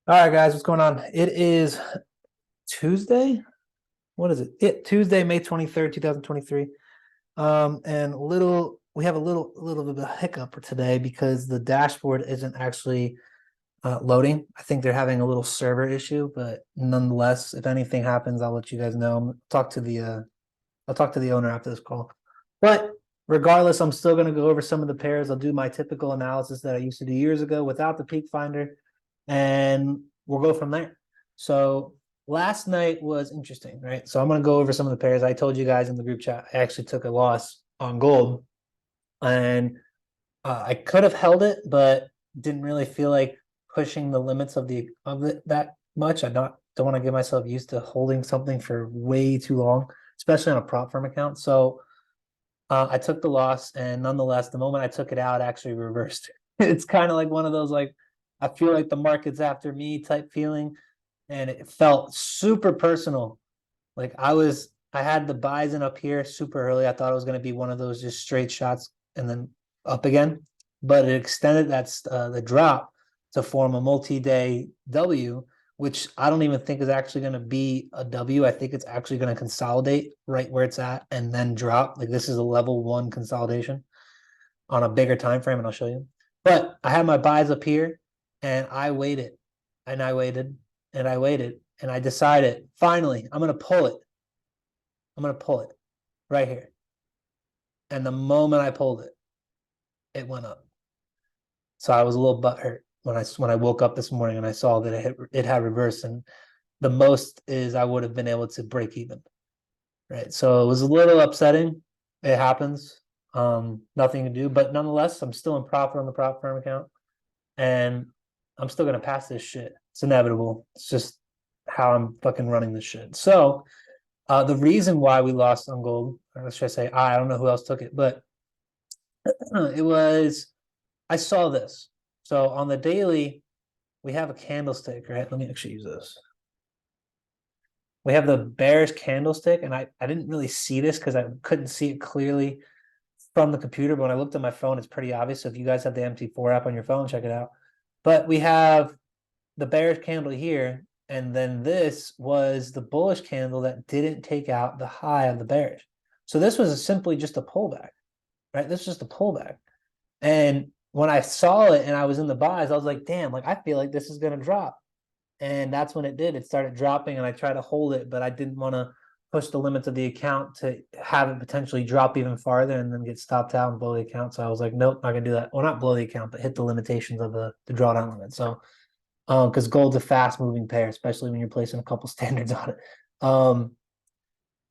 All right, guys, what's going on? It is Tuesday. What is it? Tuesday, May 23rd, 2023. And we have a little bit of a hiccup for today because the dashboard isn't actually loading. I think they're having a little server issue, but nonetheless, if anything happens, I'll let you guys know. I'll talk to the owner after this call. But regardless, I'm still gonna go over some of the pairs. I'll do my typical analysis that I used to do years ago without the peak finder, and we'll go from there. So last night was interesting, right? So I'm gonna go over some of the pairs. I told you guys in the group chat, I actually took a loss on gold, and I could have held it, but didn't really feel like pushing the limits of it that much. I don't want to get myself used to holding something for way too long, especially on a prop firm account. So I took the loss, and nonetheless, the moment I took it out, it actually reversed. It's kind of like one of those like I feel like the market's after me type feeling, and it felt super personal. Like I had the buys in up here super early. I thought it was going to be one of those just straight shots and then up again, but it extended the drop to form a multi-day W, which I don't even think is actually going to be a W. I think it's actually going to consolidate right where it's at and then drop. Like this is a level one consolidation on a bigger time frame, and I'll show you. But I had my buys up here, and I waited, and I waited, and I waited, and I decided finally I'm going to pull it. I'm going to pull it right here. And the moment I pulled it, it went up. So I was a little butthurt when I woke up this morning and I saw that it had reversed, and the most is I would have been able to break even, right? So it was a little upsetting. It happens. Nothing to do, but nonetheless, I'm still in profit on the prop firm account, and I'm still gonna pass this shit. It's inevitable. It's just how I'm fucking running this shit. So the reason why we lost on gold, or should I say I don't know who else took it, but it was I saw this. So on the daily, we have a candlestick, right? Let me actually use this. We have the bearish candlestick, and I didn't really see this because I couldn't see it clearly from the computer, but when I looked at my phone, it's pretty obvious. So if you guys have the MT4 app on your phone, check it out. But we have the bearish candle here, and then this was the bullish candle that didn't take out the high of the bearish. So this was simply just a pullback, right? This is just a pullback. And when I saw it and I was in the buys, I was like, damn, like I feel like this is going to drop. And that's when it did. It started dropping, and I tried to hold it, but I didn't want to push the limits of the account to have it potentially drop even farther and then get stopped out and blow the account. So I was like, nope, not gonna do that. Well, not blow the account, but hit the limitations of the drawdown limit. So because gold's a fast moving pair, especially when you're placing a couple standards on it.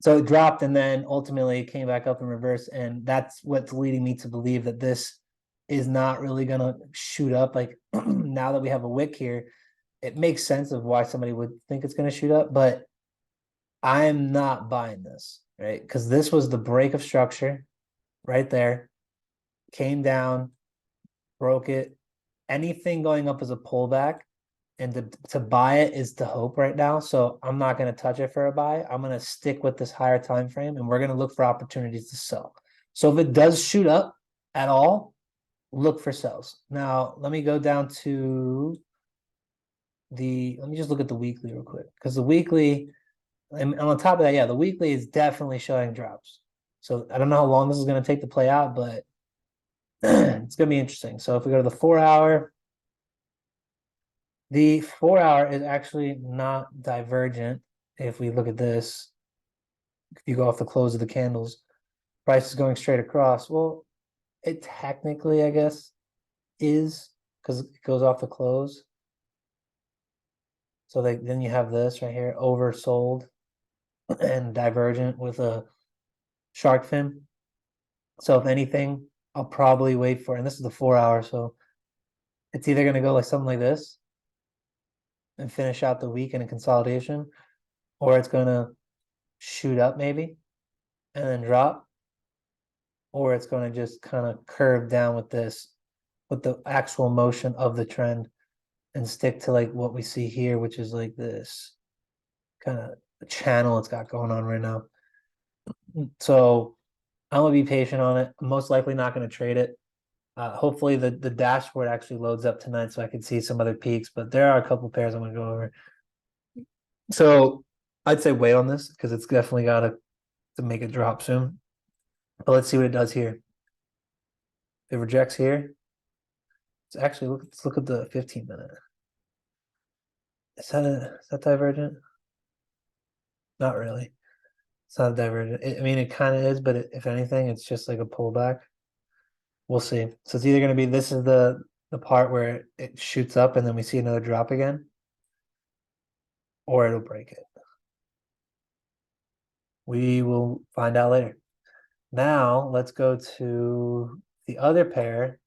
So it dropped, and then ultimately it came back up in reverse, and that's what's leading me to believe that this is not really gonna shoot up. Like now that we have a wick here, it makes sense of why somebody would think it's going to shoot up, but I'm not buying this, right? Because this was the break of structure right there, came down, broke it. Anything going up is a pullback, and to buy it is to hope right now. So I'm not going to touch it for a buy. I'm going to stick with this higher time frame, and we're going to look for opportunities to sell. So if it does shoot up at all, look for sells. Now let me go down to let me just look at the weekly real quick, because the weekly, and on top of that, yeah, the weekly is definitely showing drops. So I don't know how long this is going to take to play out, but it's going to be interesting. So if we go to the 4 hour is actually not divergent. If we look at this, if you go off the close of the candles, price is going straight across. Well, it technically, I guess, is, because it goes off the close. So then you have this right here, oversold and divergent with a shark fin. So if anything, I'll probably wait for, and this is the 4 hour, so it's either going to go like something like this and finish out the week in a consolidation, or it's going to shoot up maybe and then drop, or it's going to just kind of curve down with this, with the actual motion of the trend, and stick to like what we see here, which is like this kind of channel it's got going on right now. So I'm gonna be patient on it. I'm most likely not gonna trade it. Hopefully the dashboard actually loads up tonight so I can see some other peaks, but there are a couple pairs I'm gonna go over. So I'd say wait on this because it's definitely got to make it drop soon. But let's see what it does here. If it rejects here. It's actually let's look at the 15-minute. Is that divergent? Not really. It's not divergent. I mean, it kind of is, but if anything, it's just like a pullback. We'll see. So it's either going to be this is the part where it shoots up and then we see another drop again, or it'll break it. We will find out later. Now let's go to the other pair,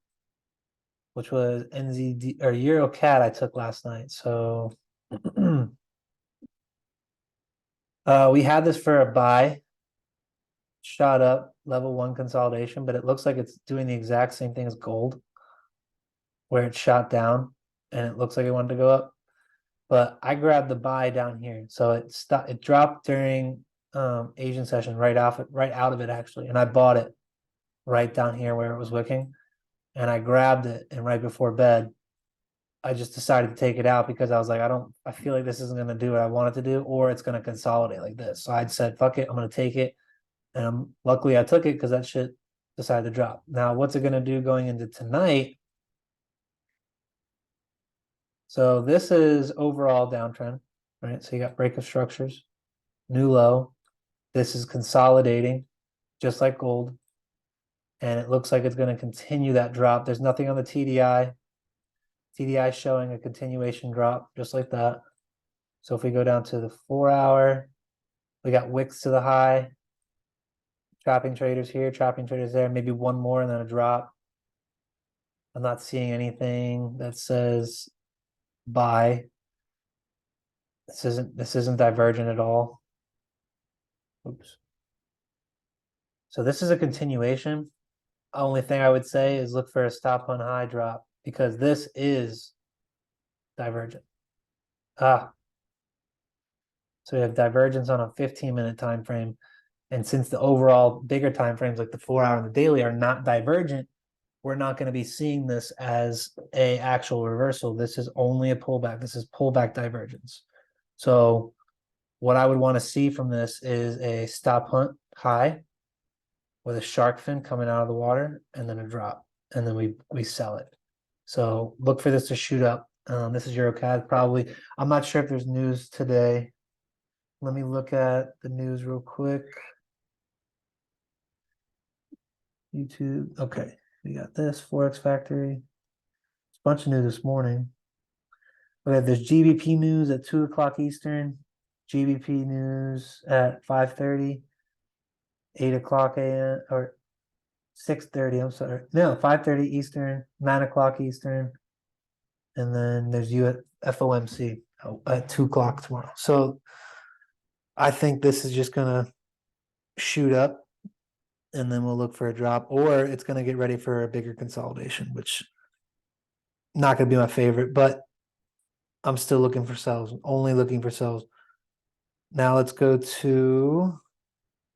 which was NZD or Euro CAD I took last night. So we had this for a buy, shot up level 1 consolidation, but it looks like it's doing the exact same thing as gold, where it shot down and it looks like it wanted to go up. But I grabbed the buy down here, so it dropped during Asian session right out of it actually, and I bought it right down here where it was wicking, and I grabbed it, and right before bed I just decided to take it out because I was like, I feel like this isn't going to do what I want it to do, or it's going to consolidate like this. So I'd said, fuck it, I'm going to take it. And luckily I took it because that shit decided to drop. Now, what's it going to do going into tonight? So this is overall downtrend, right? So you got break of structures, new low. This is consolidating, just like gold. And it looks like it's going to continue that drop. There's nothing on the TDI. TDI showing a continuation drop, just like that. So if we go down to the 4-hour, we got wicks to the high, trapping traders here, trapping traders there, maybe one more and then a drop. I'm not seeing anything that says buy. This isn't divergent at all. Oops. So this is a continuation. Only thing I would say is look for a stop on high drop because this is divergent. So we have divergence on a 15-minute time frame. And since the overall bigger time frames like the 4-hour and the daily are not divergent, we're not going to be seeing this as a actual reversal. This is only a pullback. This is pullback divergence. So what I would want to see from this is a stop hunt high with a shark fin coming out of the water and then a drop. And then we sell it. So look for this to shoot up. This is EuroCAD probably. I'm not sure if there's news today. Let me look at the news real quick. YouTube. Okay, we got this Forex Factory. It's a bunch of news this morning. Okay, there's GBP news at 2 o'clock Eastern, GBP news at 5:30, 8 o'clock a.m. or 6:30. I'm sorry. No, 5:30 Eastern, 9 o'clock Eastern, and then there's FOMC at 2 o'clock tomorrow. So I think this is just gonna shoot up, and then we'll look for a drop, or it's gonna get ready for a bigger consolidation, which not gonna be my favorite, but I'm still looking for sells, only looking for sells. Now let's go to,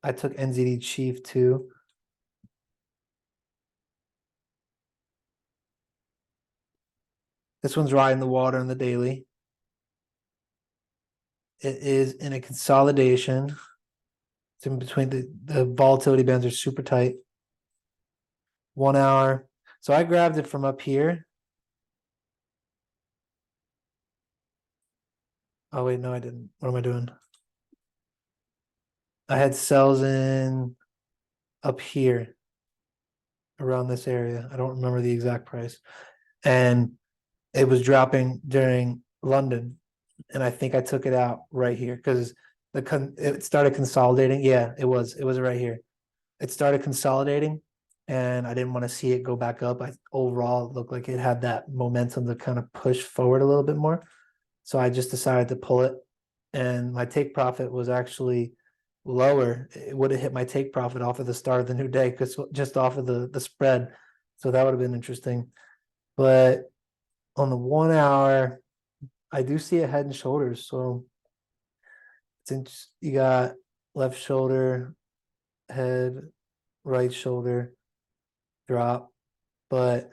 I took NZD Chief too. This one's riding the water in the daily. It is in a consolidation. It's in between the volatility bands are super tight. 1 hour. So I grabbed it from up here. Oh wait, no, I didn't. What am I doing? I had sells in up here around this area. I don't remember the exact price. And it was dropping during London. And I think I took it out right here because it started consolidating. Yeah, it was right here. It started consolidating and I didn't want to see it go back up. Overall, it looked like it had that momentum to kind of push forward a little bit more. So I just decided to pull it, and my take profit was actually lower. It would have hit my take profit off of the start of the new day because just off of the spread. So that would have been interesting. But on the 1 hour, I do see a head and shoulders. So since you got left shoulder, head, right shoulder, drop. but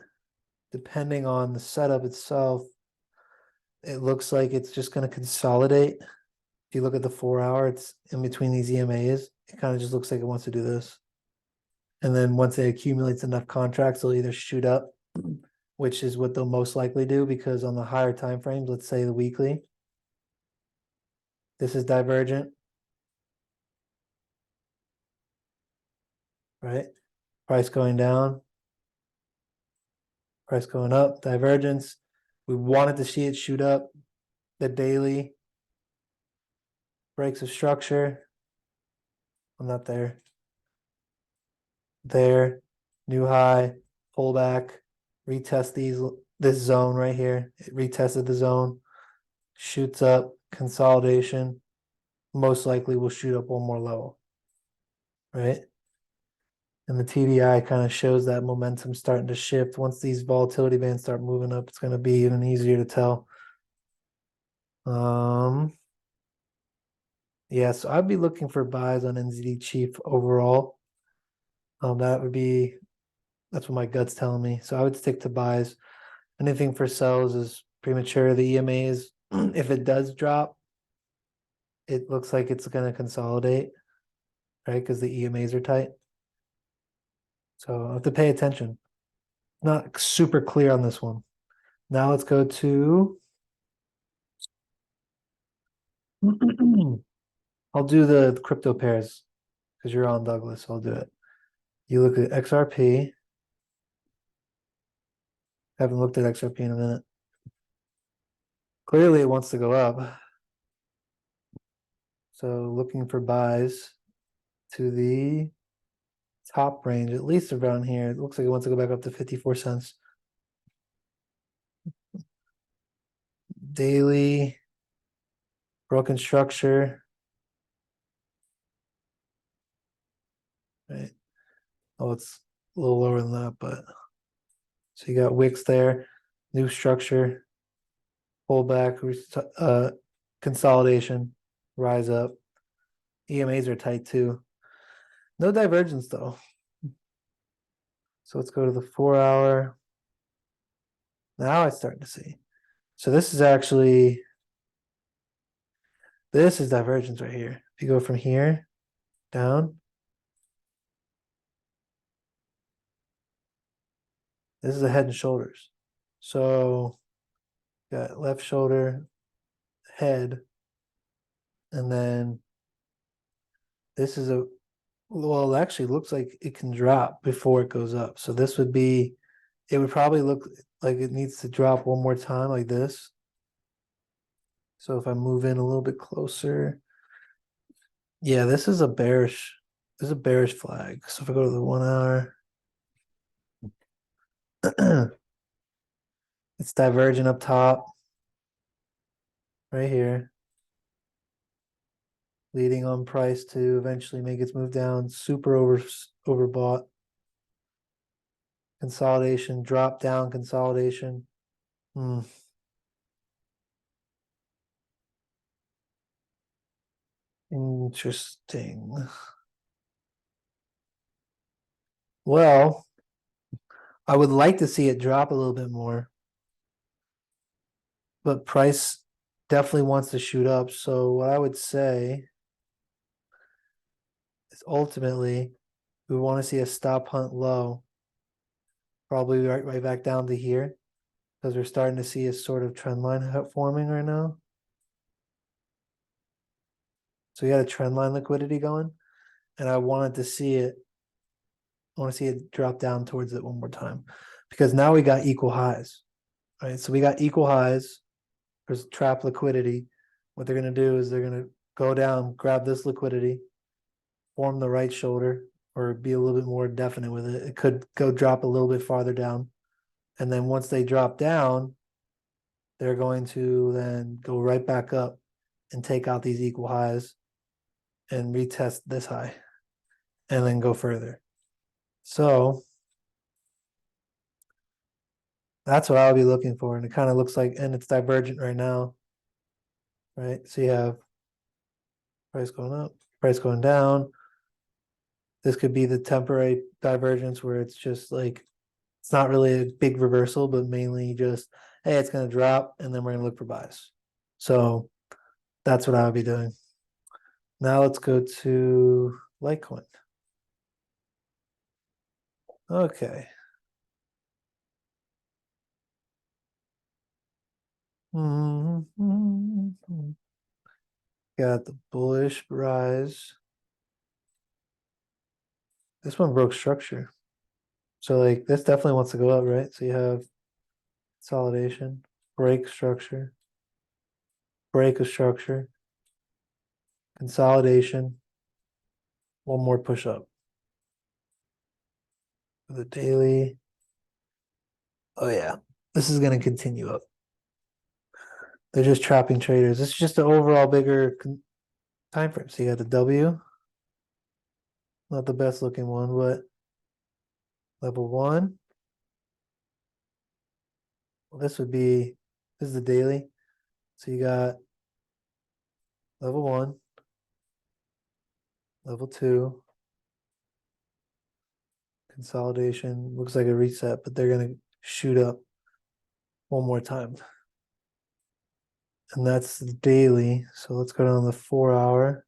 depending on the setup itself, it looks like it's just going to consolidate. If you look at the 4 hour, it's in between these EMAs. It kind of just looks like it wants to do this. And then once it accumulates enough contracts, it'll either shoot up, which is what they'll most likely do, because on the higher time frames, let's say the weekly, this is divergent, right? Price going down, price going up, divergence. We wanted to see it shoot up. The daily breaks of structure. I'm not there. There, new high, pullback, retest this zone right here. It retested the zone, shoots up, consolidation. Most likely will shoot up one more level, right? And the TDI kind of shows that momentum starting to shift. Once these volatility bands start moving up, it's going to be even easier to tell. Yeah, so I'd be looking for buys on NZD Chief overall. That's what my gut's telling me. So I would stick to buys. Anything for sells is premature. The EMAs, if it does drop, it looks like it's going to consolidate, right? Because the EMAs are tight. So I have to pay attention. Not super clear on this one. Now let's go to I'll do the crypto pairs because you're on Douglas. I'll do it. You look at XRP. Haven't looked at XRP in a minute. Clearly it wants to go up. So looking for buys to the top range, at least around here. It looks like it wants to go back up to 54 cents. Daily, broken structure. Right. Oh, it's a little lower than that, but so you got wicks there, new structure, pullback, consolidation, rise up. EMAs are tight too. No divergence though. So let's go to the 4 hour. Now it's starting to see. So this is divergence right here. If you go from here down, this is a head and shoulders. So got left shoulder, head, and then this is well, it actually looks like it can drop before it goes up. So this would be, it would probably look like it needs to drop one more time like this. So if I move in a little bit closer, yeah, this is a bearish flag. So if I go to the 1 hour, it's diverging up top right here, leading on price to eventually make its move down. Super overbought. Consolidation, drop down, consolidation. Interesting. Well, I would like to see it drop a little bit more, but price definitely wants to shoot up. So what I would say is ultimately we want to see a stop hunt low, probably right back down to here, because we're starting to see a sort of trend line forming right now. So we got a trend line liquidity going, and I want to see it drop down towards it one more time, because now we got equal highs, right? So we got equal highs. There's trap liquidity. What they're going to do is they're going to go down, grab this liquidity, form the right shoulder, or be a little bit more definite with it. It could go drop a little bit farther down. And then once they drop down, they're going to then go right back up and take out these equal highs and retest this high and then go further. So that's what I'll be looking for. And it kind of looks like, and it's divergent right now, right? So you have price going up, price going down. This could be the temporary divergence where it's just like It's not really a big reversal, but mainly just, hey, it's going to drop, and then we're going to look for buys. So that's what I would be doing. Now let's go to Litecoin. Okay. Got the bullish rise. This one broke structure. So like this definitely wants to go up, right? So you have consolidation, break structure, break a structure, consolidation, one more push up. The daily. Oh yeah, this is going to continue up. They're just trapping traders. This is just an overall bigger time frame. So you got the W, not the best looking one, but level one. Well, this is the daily. So you got level one, level two, consolidation. Looks like a reset, but they're going to shoot up one more time. And that's the daily. So let's go down the 4 hour.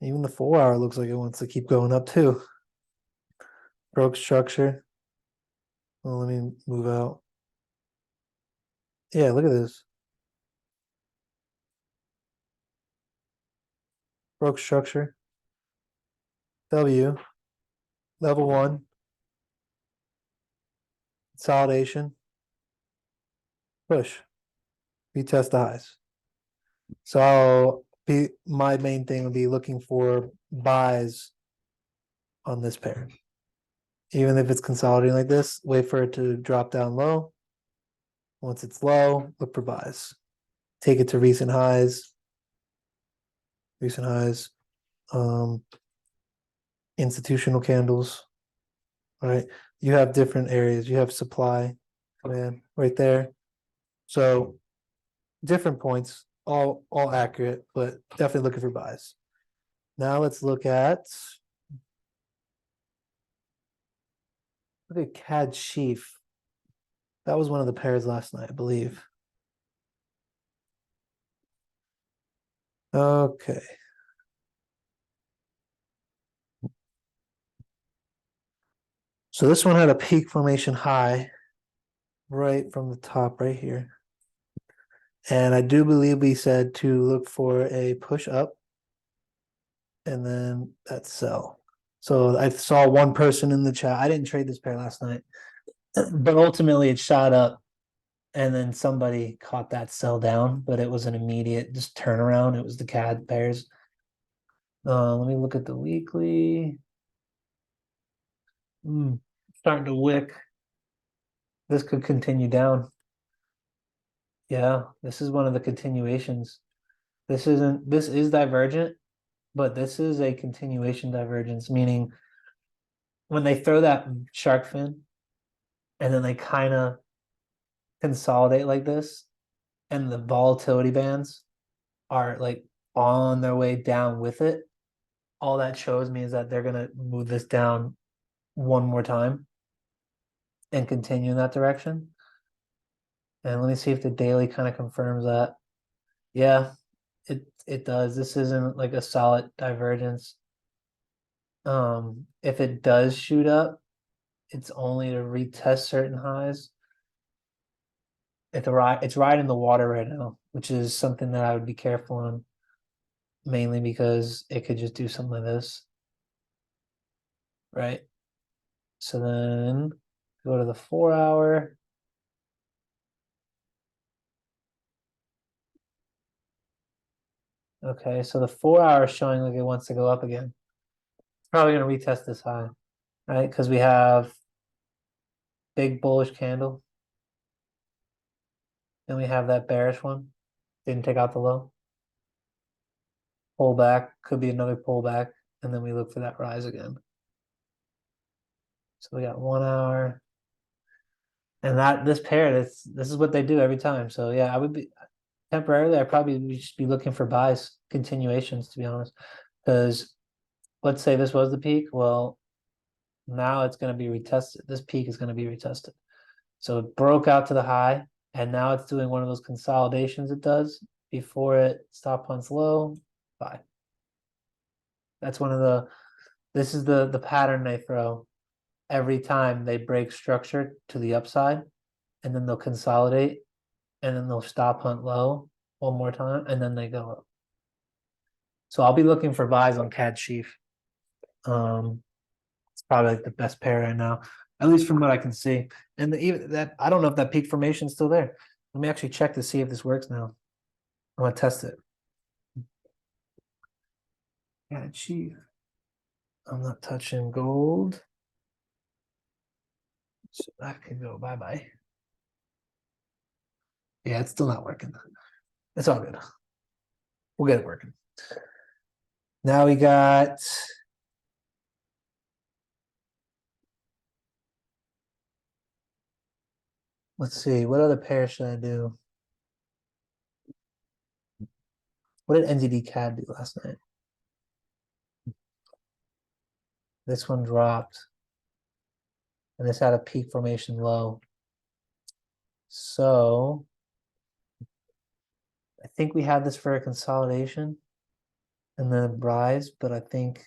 Even the 4 hour looks like it wants to keep going up too. Broke structure. Well, let me move out. Yeah, look at this. Broke structure. W. Level one. Consolidation. Push. Retest the highs. So my main thing would be looking for buys on this pair. Even if it's consolidating like this, wait for it to drop down low. Once it's low, look for buys. Take it to recent highs. Recent highs. Institutional candles. All right. You have different areas. You have supply, man, right there. So different points, all accurate, but definitely looking for buys. Now let's look at CAD Chief. That was one of the pairs last night, I believe. Okay. So this one had a peak formation high right from the top right here. And I do believe we said to look for a push up and then that sell. So I saw one person in the chat. I didn't trade this pair last night, but ultimately it shot up and then somebody caught that sell down, but it was an immediate just turnaround. It was the CAD pairs. Let me look at the weekly. Starting to wick. This could continue down. Yeah, this is one of the continuations. This is divergent, but this is a continuation divergence, meaning when they throw that shark fin and then they kind of consolidate like this, and the volatility bands are like on their way down with it, all that shows me is that they're gonna move this down one more time and continue in that direction. And let me see if the daily kind of confirms that. Yeah, it does. This isn't like a solid divergence. If it does shoot up, it's only to retest certain highs. It's right in the water right now, which is something that I would be careful on, mainly because it could just do something like this. Right. So then go to the 4 hour. Okay, so the 4 hour is showing like it wants to go up again. It's probably gonna retest this high, right? Because we have big bullish candle. Then we have that bearish one. Didn't take out the low. Pullback, could be another pullback, and then we look for that rise again. So we got 1 hour. And this pair, this is what they do every time. So yeah, I would be temporarily, I probably would just be looking for buys, continuations, to be honest. Because let's say this was the peak. Well, Now it's going to be retested. This peak is going to be retested. So it broke out to the high, and now it's doing one of those consolidations it does before it stop hunts low. Buy. That's one of this is the pattern they throw every time they break structure to the upside, and then they'll consolidate, and then they'll stop hunt low one more time, and then they go up. So I'll be looking for buys on CAD Chief. It's probably like the best pair right now, at least from what I can see. And even that, I don't know if that peak formation is still there. Let me actually check to see if this works now. I'm gonna test it. CAD Chief. I'm not touching gold. So that can go bye-bye. Yeah, it's still not working. It's all good. We'll get it working. Now we got let's see, what other pair should I do? What did NZD CAD do last night? This one dropped. And this had a peak formation low. So I think we had this for a consolidation and then a rise, but I think,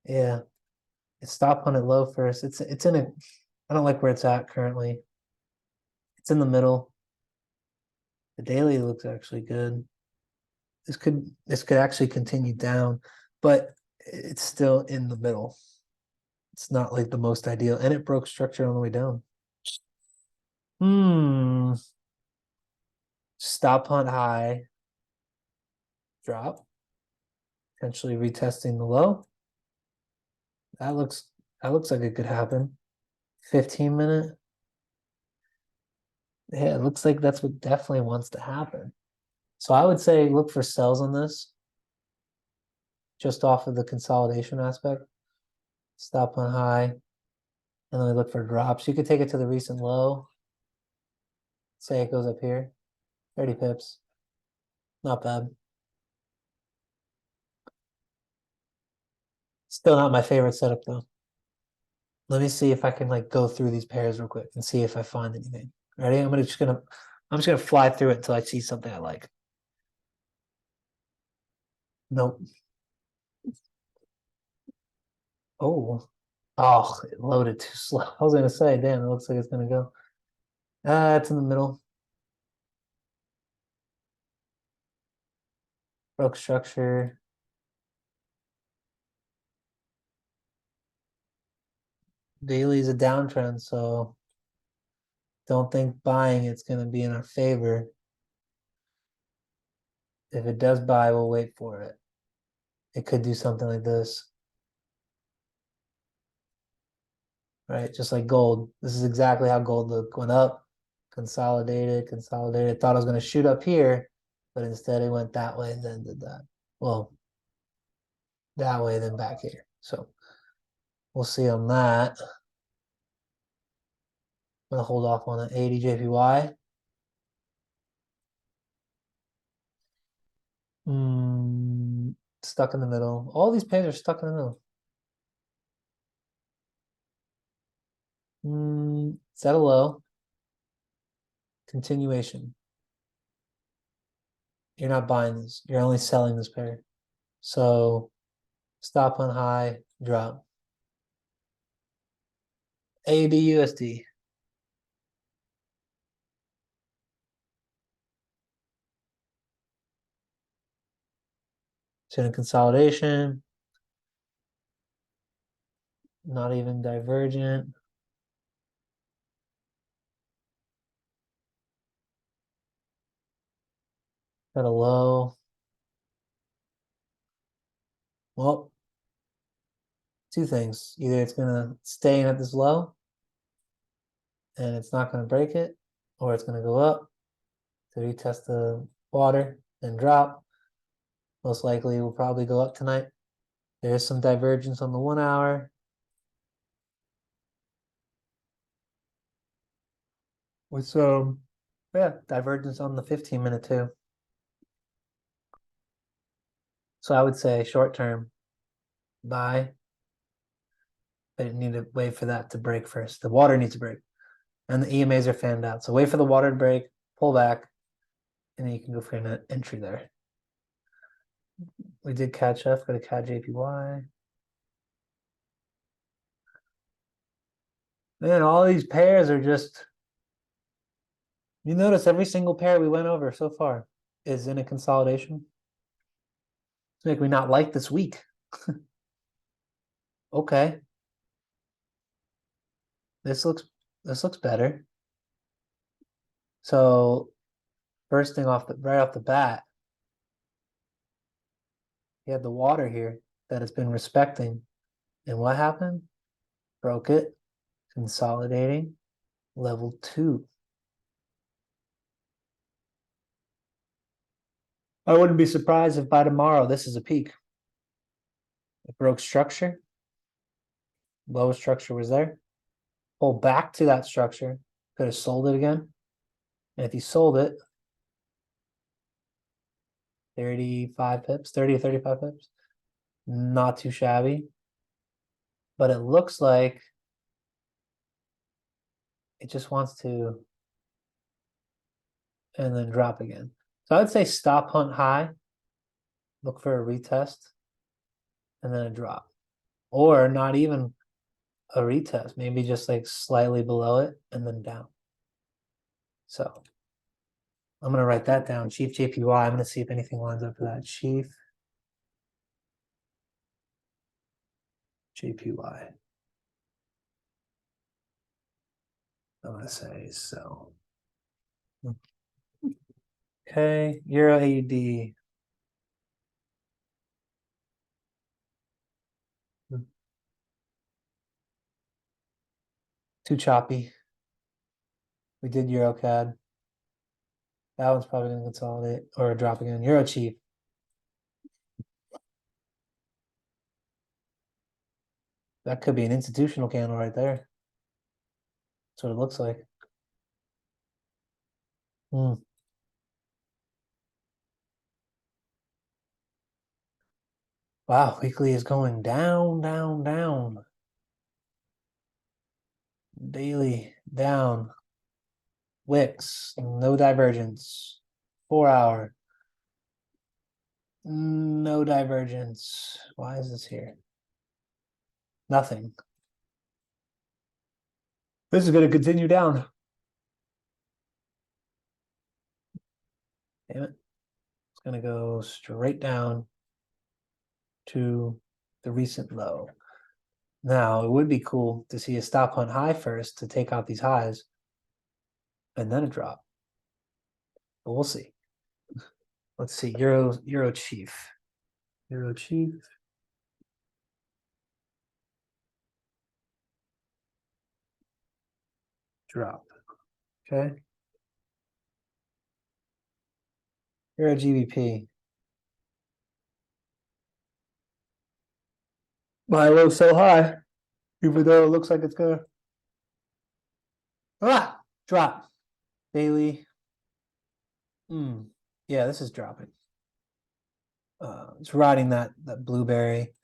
yeah, it stopped on it low first. It's in a, I don't like where it's at currently. It's in the middle. The daily looks actually good. This could actually continue down, but it's still in the middle. It's not like the most ideal, and it broke structure on the way down. Stop hunt high, drop, potentially retesting the low. That looks like it could happen. 15-minute. Yeah, it looks like that's what definitely wants to happen. So I would say look for sells on this, just off of the consolidation aspect. Stop on high, and then we look for drops. You could take it to the recent low. Say it goes up here, 30 pips. Not bad. Still not my favorite setup though. Let me see if I can like go through these pairs real quick and see if I find anything. Ready? I'm just gonna fly through it until I see something I like. Nope. Oh, it loaded too slow. I was gonna say, damn, it looks like it's gonna go. It's in the middle. Broke structure. Daily is a downtrend, so don't think buying it's gonna be in our favor. If it does buy, we'll wait for it. It could do something like this. Right? Just like gold. This is exactly how gold looked. Went up, consolidated. Thought it was going to shoot up here, but instead it went that way and then did that. Well, that way, then back here. So we'll see on that. I'm going to hold off on the 80 JPY. Stuck in the middle. All these pairs are stuck in the middle. Set a low. Continuation. You're not buying this. You're only selling this pair. So stop on high, drop. AUD USD. It's in a consolidation. Not even divergent. Got a low. Well, two things. Either it's gonna stay in at this low and it's not gonna break it, or it's gonna go up to retest the water and drop. Most likely will probably go up tonight. There's some divergence on the 1 hour. With some, yeah, divergence on the 15-minute too. So I would say short term, buy. But you need to wait for that to break first. The water needs to break. And the EMAs are fanned out. So wait for the water to break, pull back, and then you can go for an entry there. We did catch F, go to CAD JPY. Man, all these pairs are just, you notice every single pair we went over so far is in a consolidation. It's make me not like this week. Okay. This looks better. So first thing right off the bat, you have the water here that it's been respecting. And what happened? Broke it, consolidating, level 2. I wouldn't be surprised if by tomorrow this is a peak. It broke structure. Lowest structure was there. Pull back to that structure. Could have sold it again. And if you sold it, 35 pips, 30 or 35 pips. Not too shabby. But it looks like it just wants to and then drop again. So I'd say stop hunt high, look for a retest, and then a drop. Or not even a retest, maybe just like slightly below it and then down. So I'm gonna write that down. Chief JPY. I'm gonna see if anything lines up for that. Chief JPY. I'm gonna say so. Okay, Euro AUD. Too choppy. We did Euro CAD. That one's probably gonna consolidate or drop again. Euro Chief. That could be an institutional candle right there. That's what it looks like. Wow, weekly is going down, down, down. Daily down. Wicks, no divergence. 4 hour. No divergence. Why is this here? Nothing. This is going to continue down. Damn it. It's going to go straight down to the recent low. Now, it would be cool to see a stop hunt high first to take out these highs and then a drop. But we'll see. Let's see. Euro Chief. Euro Chief. Drop. Okay. Euro GBP. Buy low, sell high, even though it looks like it's gonna drop. Daily. Yeah, this is dropping. It's riding that blueberry.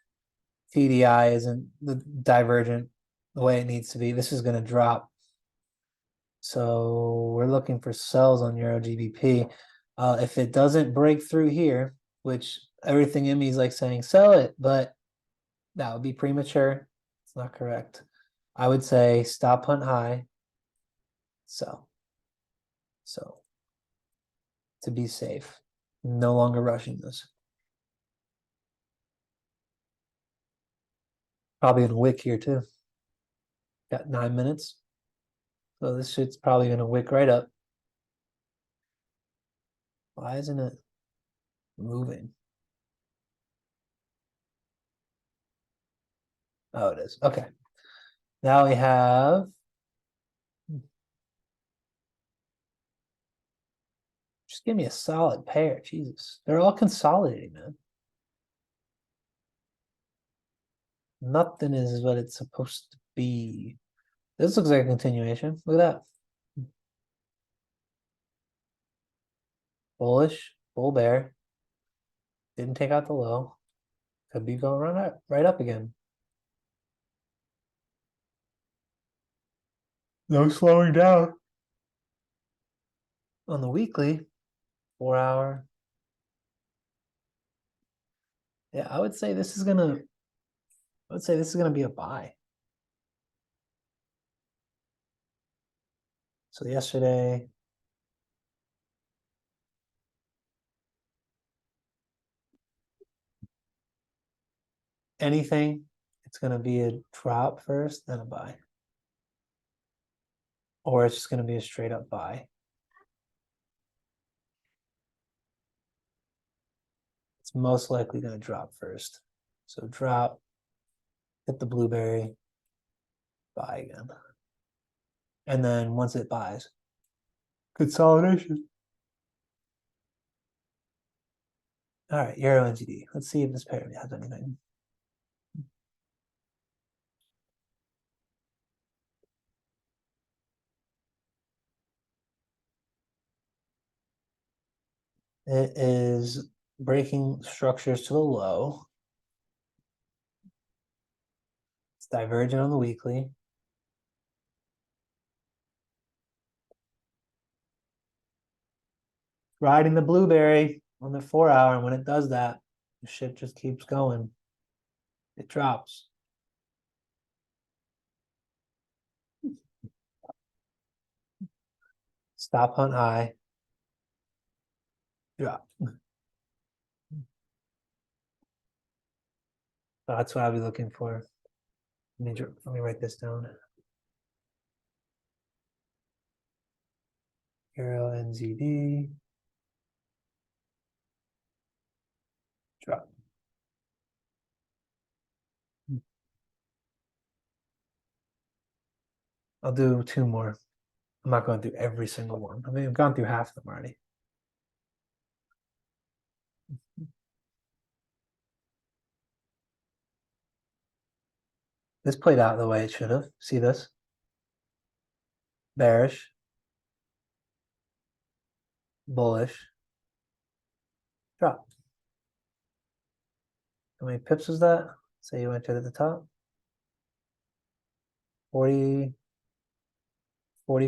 TDI isn't the divergent the way it needs to be. This is gonna drop. So we're looking for sells on Euro GBP. If it doesn't break through here, which everything in me is like saying sell it, but that would be premature. It's not correct. I would say stop hunt high. So to be safe, no longer rushing this. Probably gonna wick here too. Got 9 minutes. So this shit's probably gonna wick right up. Why isn't it moving? Oh, it is. Okay. Now we have just give me a solid pair. Jesus. They're all consolidating, man. Nothing is what it's supposed to be. This looks like a continuation. Look at that. Bullish, bull bear. Didn't take out the low. Could be going right up again. No slowing down. On the weekly, 4 hour. Yeah, I would say this is gonna be a buy. So yesterday, anything, it's gonna be a drop first, then a buy. Or it's just gonna be a straight up buy. It's most likely gonna drop first. So drop, hit the blueberry, buy again. And then once it buys, consolidation. All right, Euro NZD. Let's see if this pair has anything. It is breaking structures to the low. It's divergent on the weekly. Riding the blueberry on the 4 hour, and when it does that, the shit just keeps going. It drops. Stop hunt high. Drop. That's what I'll be looking for. Let me write this down. Euro NZD. Drop. I'll do 2 more. I'm not going through every single one. I mean, I've gone through half of them already. This played out the way it should have. See this? Bearish. Bullish. Drop. How many pips was that? Say you entered at the top. 40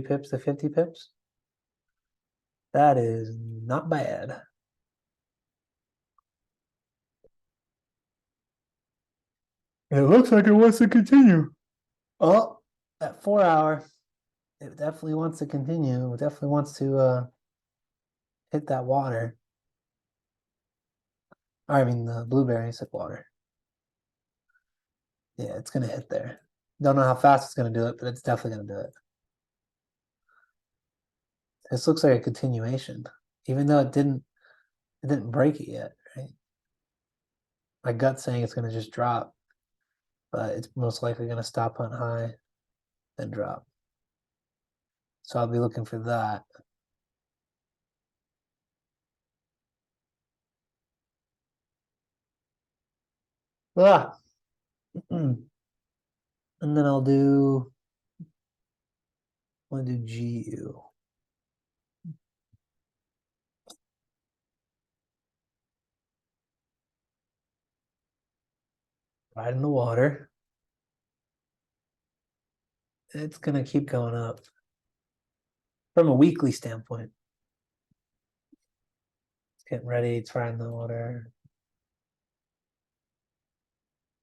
pips to 50 pips. That is not bad. It looks like it wants to continue. Oh, that 4 hour, it definitely wants to continue. It definitely wants to hit that water. I mean, the blueberry said water. Yeah, it's going to hit there. Don't know how fast it's going to do it, but it's definitely going to do it. This looks like a continuation, even though it didn't break it yet, right? My gut's saying it's going to just drop, but it's most likely going to stop on high, then drop. So I'll be looking for that. Ah. And then I'll do GU. Right in the water. It's gonna keep going up. From a weekly standpoint. It's getting ready, it's right in the water.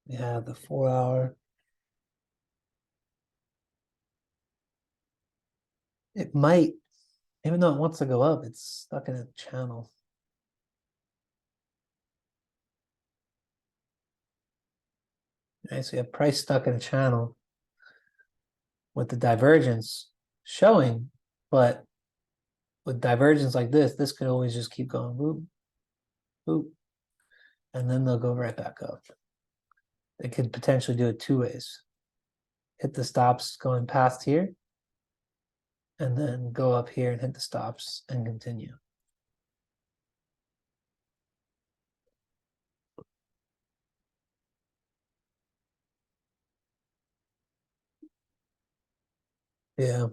Yeah, the 4 hour. It might, even though it wants to go up, it's stuck in a channel. Okay, so you have price stuck in a channel with the divergence showing, but with divergence like this could always just keep going boop, boop, and then they'll go right back up. They could potentially do it 2 ways. Hit the stops going past here, and then go up here and hit the stops and continue. Yeah,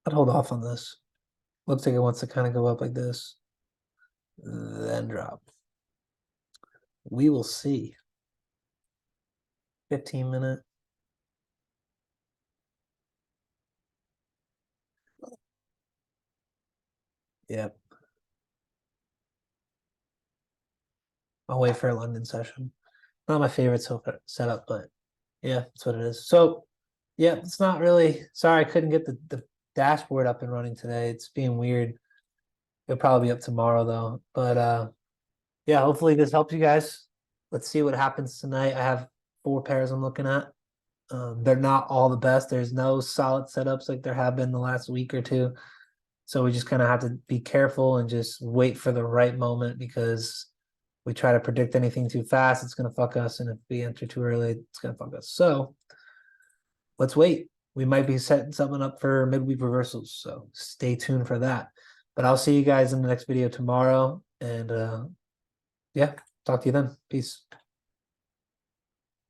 I'd hold off on this. Looks like it wants to kind of go up like this, then drop. We will see. 15-minute. Yep. I'll wait for a London session. Not my favorite setup, but yeah, that's what it is. So yeah, it's not really sorry I couldn't get the dashboard up and running today. It's being weird. It'll probably be up tomorrow though. But yeah, hopefully this helps you guys. Let's see what happens tonight. I have 4 pairs I'm looking at. They're not all the best. There's no solid setups like there have been the last week or two. So we just kind of have to be careful and just wait for the right moment because we try to predict anything too fast, it's gonna fuck us. And if we enter too early, it's gonna fuck us. So let's wait. We might be setting something up for midweek reversals. So stay tuned for that. But I'll see you guys in the next video tomorrow. And yeah, talk to you then. Peace.